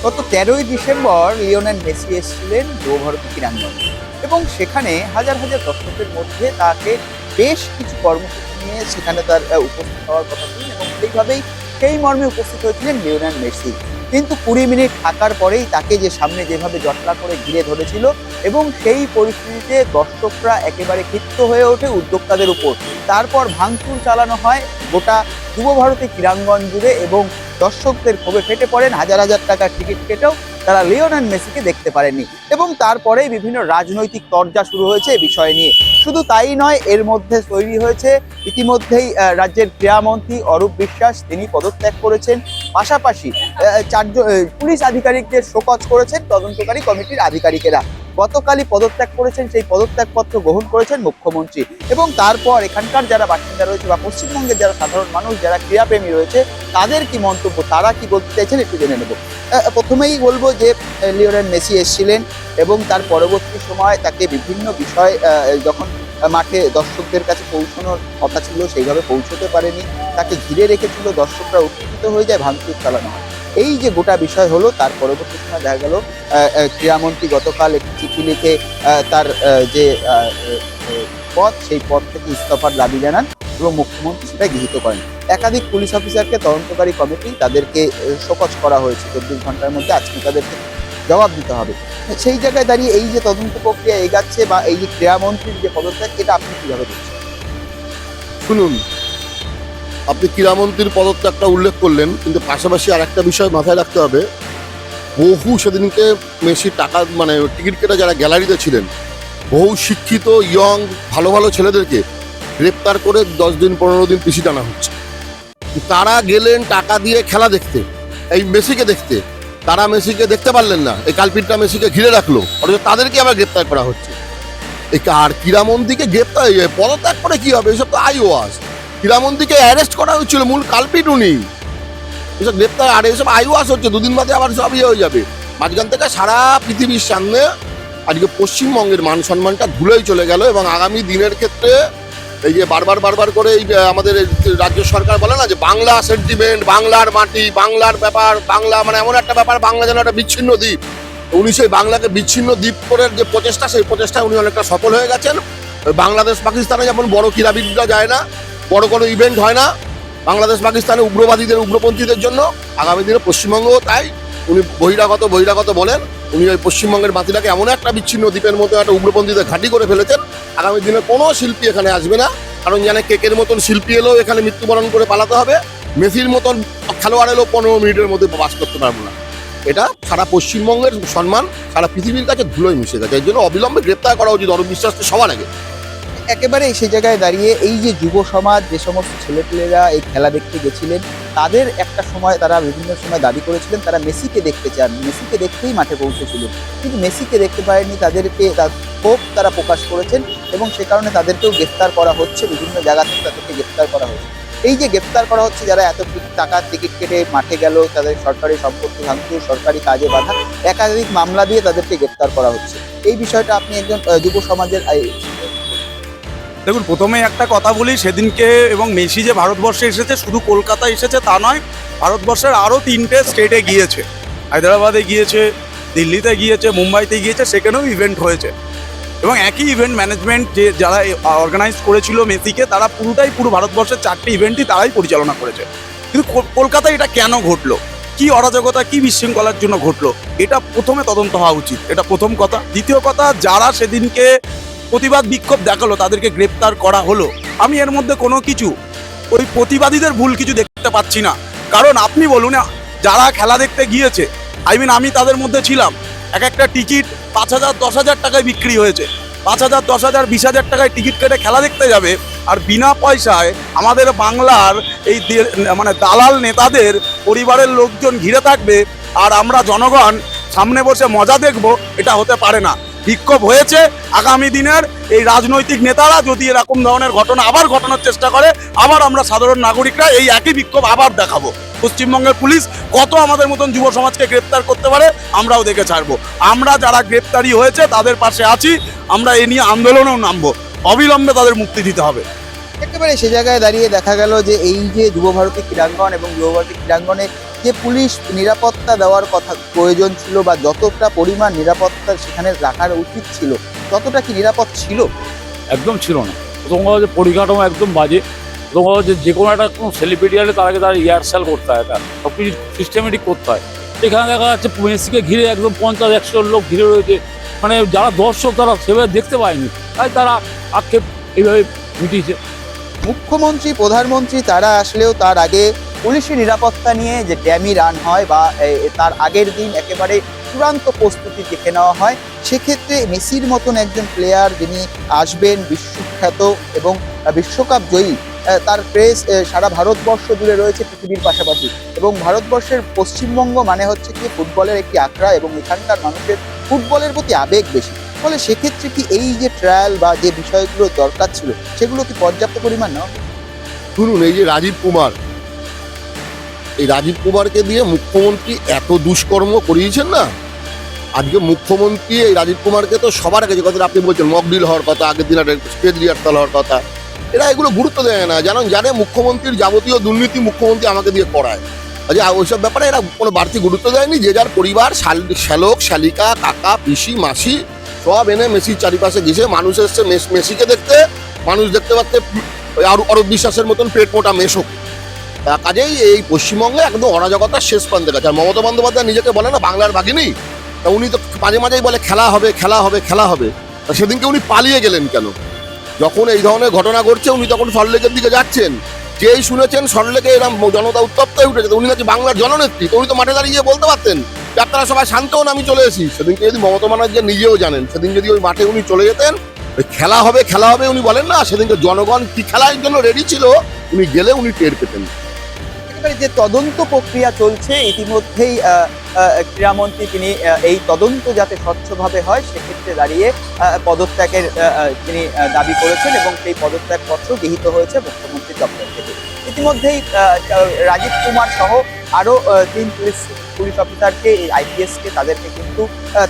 গত 13ই December Lionel Messi এসেছিলেন যুবভারতী ক্রীড়াঙ্গনে এবং সেখানে হাজার হাজার দর্শকের মধ্যে তাকে বেশ কিছু কর্মসূচি নিয়ে সেখানে তার উপস্থিত হওয়ার কথা ছিলেন এবং সেইভাবেই সেই মর্মে উপস্থিত হয়েছিলেন লিওনেল মেসি। কিন্তু 20 মিনিট থাকার পরেই তাকে যে সামনে যেভাবে জটলা করে ঘিরে ধরেছিল এবং সেই পরিস্থিতিতে দর্শকরা একেবারে ক্ষিপ্ত হয়ে ওঠে উদ্যোক্তাদের উপর। তারপর ভাঙচুর চালানো হয় গোটা যুবভারতী ক্রীড়াঙ্গন জুড়ে এবং দর্শকদের ক্ষোভে ফেটে পড়েন। হাজার হাজার টাকার টিকিট কেটেও তারা লিওনেল মেসিকে দেখতে পারেননি এবং তারপরেই বিভিন্ন রাজনৈতিক তরজা শুরু হয়েছে এ বিষয় নিয়ে। শুধু তাই নয়, এর মধ্যে তৈরি হয়েছে ইতিমধ্যেই রাজ্যের ক্রীড়ামন্ত্রী অরূপ বিশ্বাস, তিনি পদত্যাগ করেছেন। পাশাপাশি চারজন পুলিশ আধিকারিকদের শোকজ করেছেন তদন্তকারী কমিটির আধিকারিকেরা। গতকালই পদত্যাগ করেছেন, সেই পদত্যাগপত্র গ্রহণ করেছেন মুখ্যমন্ত্রী। এবং তারপর এখানকার যারা বাসিন্দা রয়েছে বা পশ্চিমবঙ্গের যারা সাধারণ মানুষ, যারা ক্রীড়াপ্রেমী রয়েছে, তাদের কি মন্তব্য, তারা কি বলতে চাইছেন একটু জেনে নেব। প্রথমেই বলবো যে লিওনেল মেসি এসেছিলেন এবং তার পরবর্তী সময় তাকে বিভিন্ন বিষয় যখন মাঠে দর্শকদের কাছে পৌঁছানোর কথা ছিল সেইভাবে পৌঁছতে পারেনি, তাকে ঘিরে রেখেছিল, দর্শকরা উত্তেজিত হয়ে যায়, ভাঙচুর চালানো হয়। এই যে গোটা বিষয় হলো, তার পরবর্তী সময় দেখা গেল ক্রীড়ামন্ত্রী গতকাল একটি চিঠি লিখে তার যে পদ, সেই পদ থেকে ইস্তফার দাবি জানান এবং মুখ্যমন্ত্রী সেটা গৃহীত করেন। একাধিক পুলিশ অফিসারকে তদন্তকারী কমিটি তাদেরকে শোকজ করা হয়েছে 24 ঘন্টার মধ্যে, আজকে তাদেরকে জবাব দিতে হবে। সেই জায়গায় দাঁড়িয়ে এই যে তদন্ত প্রক্রিয়া এগাচ্ছে বা এই যে ক্রীড়ামন্ত্রীর যে পদত্যাগ, এটা আপনি কিভাবে দেখছেন? শুনুন, আপনি ক্রীড়ামন্ত্রীর পদত্যাগটা উল্লেখ করলেন, কিন্তু পাশাপাশি আর একটা বিষয় মাথায় রাখতে হবে। বহু সেদিনকে মেসির টাকা টিকিট কেটে যারা গ্যালারিতে ছিলেন, বহু শিক্ষিত ইয়ং ভালো ভালো ছেলেদেরকে গ্রেপ্তার করে 10 দিন 15 দিন পিছিয়ে টানা হচ্ছে। তারা গেলেন টাকা দিয়ে খেলা দেখতে, এই মেসিকে দেখতে। তারা মেসিকে দেখতে পারলেন না, এই কালপিটটা মেসিকে ঘিরে রাখলো, অথচ তাদেরকে আবার গ্রেপ্তার করা হচ্ছে। আর ক্রীড়ামন্ত্রীকে গ্রেপ্তার পদত্যাগ করে কি হবে? এসব তো আইওয়াস। ক্রীড়ামন্ত্রীকে অ্যারেস্ট করা হচ্ছিল, মূল কালপিট উনি। এসব গ্রেপ্তার আর এসব আইওয়াস হচ্ছে, 2 দিন বাদে আবার সব হয়ে যাবে। মাঝখান থেকে সারা পৃথিবীর সামনে আজকে পশ্চিমবঙ্গের মান সম্মানটা ধুলোই চলে গেল। এবং আগামী দিনের ক্ষেত্রে এই যে বারবার করে এই আমাদের রাজ্য সরকার বলে না যে বাংলা সেন্টিমেন্ট, বাংলার মাটি, বাংলার ব্যাপার, বাংলা এমন একটা ব্যাপার, বাংলা যেন একটা বিচ্ছিন্ন দ্বীপ। উনি সেই বাংলাকে বিচ্ছিন্ন দ্বীপ করে যে প্রচেষ্টা, সেই প্রচেষ্টায় উনি অনেকটা সফল হয়ে গেছেন। বাংলাদেশ পাকিস্তানে যেমন বড় ক্রীড়াবিদরা যায় না, বড় কোনো ইভেন্ট হয় না বাংলাদেশ পাকিস্তানে উগ্রবাদীদের, উগ্রপন্থীদের জন্য, আগামী দিনে পশ্চিমবঙ্গও তাই। উনি বহিরাগত বলেন, উনি ওই পশ্চিমবঙ্গের মাটিটাকে এমন একটা বিচ্ছিন্ন দ্বীপের মতো একটা উগ্রপন্থীদের ঘাঁটি করে ফেলেছেন। আগামী দিনে কোনো শিল্পী এখানে আসবে না, কারণ জানে কেকের মতন শিল্পী এলেও এখানে মৃত্যুবরণ করে পালাতে হবে, মেসির মতন খেলোয়াড় এলেও 15 মিনিটের মধ্যে বাস করতে পারবো না। এটা সারা পশ্চিমবঙ্গের সম্মান সারা পৃথিবীর কাছে ধুলোয় মিশে গেছে। এই জন্য অবিলম্বে গ্রেপ্তার করা উচিত অরূপ বিশ্বাসকে সবার আগে। একেবারে সেই জায়গায় দাঁড়িয়ে এই যে যুব সমাজ, যে সমস্ত ছেলেপেলেরা এই খেলা দেখতে গেছিলেন, তাদের একটা সময় তারা বিভিন্ন সময় দাবি করেছিলেন তারা মেসিকে দেখতে চান, মেসিকে দেখতেই মাঠে পৌঁছেছিলেন, কিন্তু মেসিকে দেখতে পারেননি। তাদেরকে ক্ষোভ তারা প্রকাশ করেছেন এবং সে কারণে তাদেরকেও গ্রেফতার করা হচ্ছে, বিভিন্ন জায়গা থেকে তাদেরকে গ্রেফতার করা হচ্ছে। এই যে গ্রেফতার করা হচ্ছে, যারা এত টাকার টিকিট কেটে মাঠে গেল, তাদের সরকারি সম্পত্তি ভাঙচুর, সরকারি কাজে বাধা, একাধিক মামলা দিয়ে তাদেরকে গ্রেফতার করা হচ্ছে। এই বিষয়টা আপনি একজন যুব সমাজের দেখুন, প্রথমে একটা কথা বলি, সেদিনকে এবং মেসি যে ভারতবর্ষে এসেছে, শুধু কলকাতা এসেছে তা নয়, ভারতবর্ষের আরও 3টে স্টেটে গিয়েছে। হায়দ্রাবাদে গিয়েছে, দিল্লিতে গিয়েছে, মুম্বাইতে গিয়েছে, সেখানেও ইভেন্ট হয়েছে। এবং একই ইভেন্ট ম্যানেজমেন্ট যে যারা অর্গানাইজ করেছিল মেসিকে, তারা পুরো ভারতবর্ষের 4টে ইভেন্টই তারাই পরিচালনা করেছে। কিন্তু কলকাতায় এটা কেন ঘটলো, কি অরাজকতা, কি বিশৃঙ্খলার জন্য ঘটলো, এটা প্রথমে তদন্ত হওয়া উচিত। এটা প্রথম কথা। দ্বিতীয় কথা, যারা সেদিনকে প্রতিবাদ বিক্ষোভ দেখালো তাদেরকে গ্রেপ্তার করা হলো, আমি এর মধ্যে কোনো কিছু ওই প্রতিবাদীদের ভুল কিছু দেখতে পাচ্ছি না। কারণ আপনি বলুন, যারা খেলা দেখতে গিয়েছে, আমি তাদের মধ্যে ছিলাম, একটা টিকিট 5,000 10,000 টাকায় বিক্রি হয়েছে। 5,000 10,000 20,000 টাকায় টিকিট কেটে খেলা দেখতে যাবে, আর বিনা পয়সায় আমাদের বাংলার এই দালাল নেতাদের পরিবারের লোকজন ঘিরে থাকবে, আর আমরা জনগণ সামনে বসে মজা দেখব, এটা হতে পারে না। বিক্ষোভ হয়েছে, আগামী দিনের এই রাজনৈতিক নেতারা যদি এরকম ধরনের ঘটনা আবার ঘটানোর চেষ্টা করে, আবার আমরা সাধারণ নাগরিকরা এই একই বিক্ষোভ আবার দেখাবো। পশ্চিমবঙ্গের পুলিশ কত আমাদের মতন যুব সমাজকে গ্রেপ্তার করতে পারে আমরাও দেখে ছাড়বো। আমরা যারা গ্রেপ্তারি হয়েছে তাদের পাশে আছি, আমরা এ নিয়ে আন্দোলনেও নামবো, অবিলম্বে তাদের মুক্তি দিতে হবে। একেবারে সে জায়গায় দাঁড়িয়ে দেখা গেল যে এই যে যুবভারতী ক্রীড়াঙ্গন এবং যুবভারতী ক্রীড়াঙ্গনে যে পুলিশ নিরাপত্তা দেওয়ার কথা প্রয়োজন ছিল বা যতটা পরিমাণ নিরাপত্তা সেখানে রাখার উচিত ছিল ততটা কি নিরাপদ ছিল? একদম ছিল না। প্রথম কথা হচ্ছে পরিকাঠামো একদম বাজে। প্রথম কথা হচ্ছে যে কোনো একটা কোনো সেলিব্রিটি হলে তার আগে তার রিহার্সাল করতে হয়, তার সব কিছু সিস্টেমেটিক করতে হয়। এখানে দেখা যাচ্ছে মেসিকে ঘিরে একদম 50-100 লোক ঘিরে রয়েছে, মানে যারা দর্শক তারা সেভাবে দেখতে পায়নি, তাই তারা আক্ষেপ এইভাবে মিটিয়েছে। মুখ্যমন্ত্রী প্রধানমন্ত্রী তারা আসলেও তার আগে পুলিশি নিরাপত্তা নিয়ে যে ড্যামি রান হয় বা তার আগের দিন একেবারে চূড়ান্ত প্রস্তুতি দেখে নেওয়া হয়। সেক্ষেত্রে মেসির মতন একজন প্লেয়ার যিনি আসবেন বিশ্বখ্যাত এবং বিশ্বকাপ জয়ী, তার প্রেস সারা ভারতবর্ষ জুড়ে রয়েছে পৃথিবীর পাশাপাশি, এবং ভারতবর্ষের পশ্চিমবঙ্গ মানে হচ্ছে কি ফুটবলের একটি আখড়া এবং এখানকার মানুষের ফুটবলের প্রতি আবেগ বেশি। ফলে সেক্ষেত্রে কি এই যে ট্রায়াল বা যে বিষয়গুলো দরকার ছিল সেগুলো কি পর্যাপ্ত পরিমাণ না? শুনুন, এই যে রাজীব কুমার, এই রাজীব কুমারকে দিয়ে মুখ্যমন্ত্রী এত দুষ্কর্ম করিয়েছেন না। আজকে মুখ্যমন্ত্রী এই রাজীব কুমারকে তো সবার আগে যে কথাটা আপনি বলছেন মকডিল হওয়ার কথা, আগের দিন একটা স্টেজ রিহার্সাল হওয়ার কথা, এরা এগুলো গুরুত্ব দেয় না। জানে মুখ্যমন্ত্রীর যাবতীয় দুর্নীতি মুখ্যমন্ত্রী আমাকে দিয়ে করায়। আচ্ছা, ওইসব ব্যাপারে এরা কোনো বাড়তি গুরুত্ব দেয়নি। যে যার পরিবার, শ্যালক শালিকা, কাকা পিসি মাসি সব এনে মেসির চারিপাশে গেছে। মানুষ এসছে মেসিকে দেখতে, মানুষ দেখতে পাচ্ছে অরূপ বিশ্বাসের মতন পেট মোটা মেশক। কাজেই এই পশ্চিমবঙ্গে একদম অরাজকতার শেষ প্রান্তে গেছে। আর মমতা বন্দ্যোপাধ্যায় নিজেকে বলে না বাংলার ভাগিনী, তা উনি তো মাঝে মাঝেই বলে খেলা হবে খেলা হবে খেলা হবে। তা সেদিনকে উনি পালিয়ে গেলেন কেন? যখন এই ধরনের ঘটনা ঘটছে উনি তখন সল্টলেকের দিকে যাচ্ছেন, যেই শুনেছেন সল্টলেকে এরকম জনতা উত্তপ্ত হয়ে উঠেছে, উনি নাকি বাংলার জননেত্রী, তো উনি তো মাঠে দাঁড়িয়ে গিয়ে বলতে পারতেন যে আপনারা সবাই শান্ত হন, আমি চলে এসেছি। সেদিনকে যদি মমতা ব্যানার্জি নিজেও জানেন, সেদিন যদি ওই মাঠে উনি চলে যেতেন, ওই খেলা হবে উনি বলেন না, সেদিনকে জনগণ কি খেলার জন্য রেডি ছিল উনি গেলে উনি টের পেতেন। একেবারে যে তদন্ত প্রক্রিয়া চলছে ইতিমধ্যেই ক্রীড়ামন্ত্রী তিনি এই তদন্ত যাতে স্বচ্ছভাবে হয় সেক্ষেত্রে দাঁড়িয়ে পদত্যাগের তিনি দাবি করেছেন এবং সেই পদত্যাগপত্র গৃহীত হয়েছে মুখ্যমন্ত্রীর দপ্তর থেকে। ইতিমধ্যেই রাজীব কুমার সহ আরও 3 পুলিশ অফিসারকে, এই আইপিএসকে, তাদেরকে কিন্তু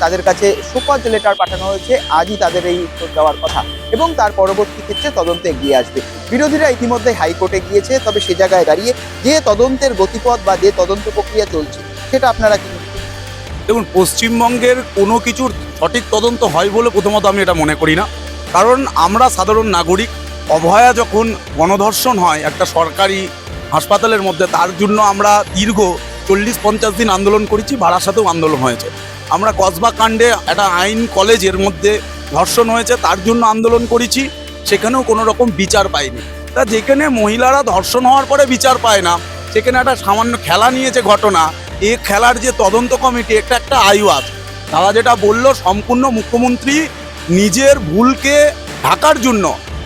তাদের কাছে সুপার লেটার পাঠানো হয়েছে। আজই তাদের এই উত্তর দেওয়ার কথা এবং তার পরবর্তী ক্ষেত্রে তদন্তে এগিয়ে আসবে। বিরোধীরা ইতিমধ্যে হাইকোর্টে গিয়েছে, তবে সে জায়গায় দাঁড়িয়ে যে তদন্তের গতিপথ বা যে তদন্ত প্রক্রিয়া চলছে সেটা আপনারা কি? দেখুন, পশ্চিমবঙ্গের কোনো কিছুর সঠিক তদন্ত হয় বলে প্রথমত আমি এটা মনে করি না। কারণ আমরা সাধারণ নাগরিক, অভয়া যখন গণধর্ষণ হয় একটা সরকারি হাসপাতালের মধ্যে, তার জন্য আমরা দীর্ঘ 40-50 দিন আন্দোলন করেছি, বারাসাতেও আন্দোলন হয়েছে। আমরা কসবা কাণ্ডে একটা আইন কলেজের মধ্যে ধর্ষণ হয়েছে, তার জন্য আন্দোলন করেছি, সেখানেও কোনো রকম বিচার পাইনি। তা যেখানে মহিলারা ধর্ষণ হওয়ার পরে বিচার পায় না, সেখানে একটা সামান্য খেলা নিয়ে যে ঘটনা, এই খেলার যে তদন্ত কমিটি, এটা একটা আইওয়াজ। তারা যেটা বলল, সম্পূর্ণ মুখ্যমন্ত্রী নিজের ভুলকে ঢাকার জন্য,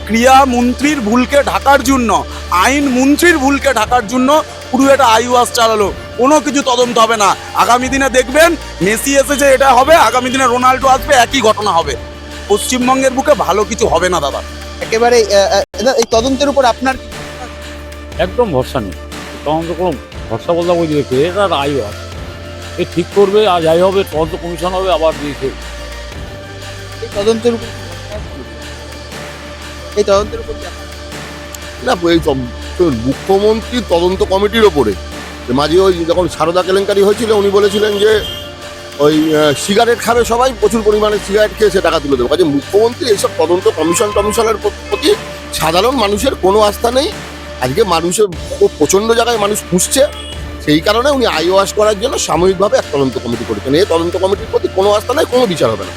ক্রীড়ামন্ত্রীর ভুলকে ঢাকার জন্য, আইন মন্ত্রীর ভুলকে ঢাকার জন্য পুরো একটা আইওয়াজ চালালো। কোনো কিছু তদন্ত হবে না। আগামী দিনে দেখবেন মেসি এসেছে, এটা হবে, আগামী দিনে রোনাল্ডো আসবে, একই ঘটনা হবে। পশ্চিমবঙ্গের বুকে ভালো কিছু হবে না দাদা। একেবারে এই তদন্তের উপর আপনার একদম ভরসা নেই। তদন্ত কোনো ভরসা বলতে বুঝি দেখে এটা আইও আছে, এ ঠিক করবে, আজ যাই হবে, তদন্ত কমিশন হবে, আবার দিয়েছে। এই তদন্তের উপর এই তদন্তের উপর না, এই মুখ্যমন্ত্রী তদন্ত কমিটির ওপরে মাঝে ওই যখন সারদা কেলেঙ্কারি হয়েছিল উনি বলেছিলেন যে ওই সিগারেট খাবে সবাই, প্রচুর পরিমাণে সিগারেট খেয়ে সে টাকা তুলে দেবে। কাজে মুখ্যমন্ত্রী এইসব তদন্ত কমিশনের প্রতি সাধারণ মানুষের কোনো আস্থা নেই। আজকে মানুষের প্রচণ্ড জায়গায় মানুষ খুঁজছে, সেই কারণে উনি আইওয়াস করার জন্য সাময়িকভাবে এক তদন্ত কমিটি করেছেন। এই তদন্ত কমিটির প্রতি কোনো আস্থা নেই, কোনো বিচার হবে না।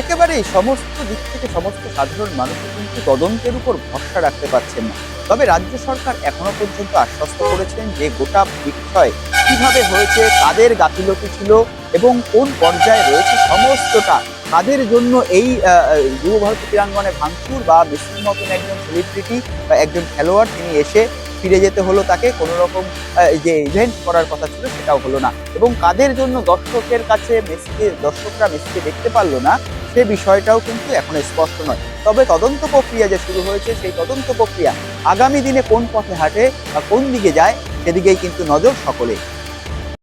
একেবারেই সমস্ত দিক থেকে সমস্ত সাধারণ মানুষ কিন্তু তদন্তের উপর ভরসা রাখতে পারছেন না। তবে রাজ্য সরকার এখনো পর্যন্ত আশ্বস্ত করেছেন যে গোটা বিষয় কিভাবে হয়েছে, কাদের গাফিলতি ছিল এবং কোন পর্যায়ে রয়েছে সমস্তটা, তাদের জন্য এই যুব ভারতী ক্রীড়াঙ্গনে ভাঙচুর বা মেসির মতন একজন সেলিব্রিটি বা একজন খেলোয়াড় তিনি এসে ফিরে যেতে হলো, তাকে কোনো রকম যে ইভেন্ট করার কথা ছিল সেটাও হলো না, এবং কাদের জন্য দর্শকরা মেসিকে দেখতে পারলো না সে বিষয়টাও কিন্তু এখন স্পষ্ট নয়। তবে তদন্ত প্রক্রিয়া যে শুরু হয়েছে সেই তদন্ত প্রক্রিয়া আগামী দিনে কোন পথে হাঁটে বা কোন দিকে যায় সেদিকেই কিন্তু নজর সকলে।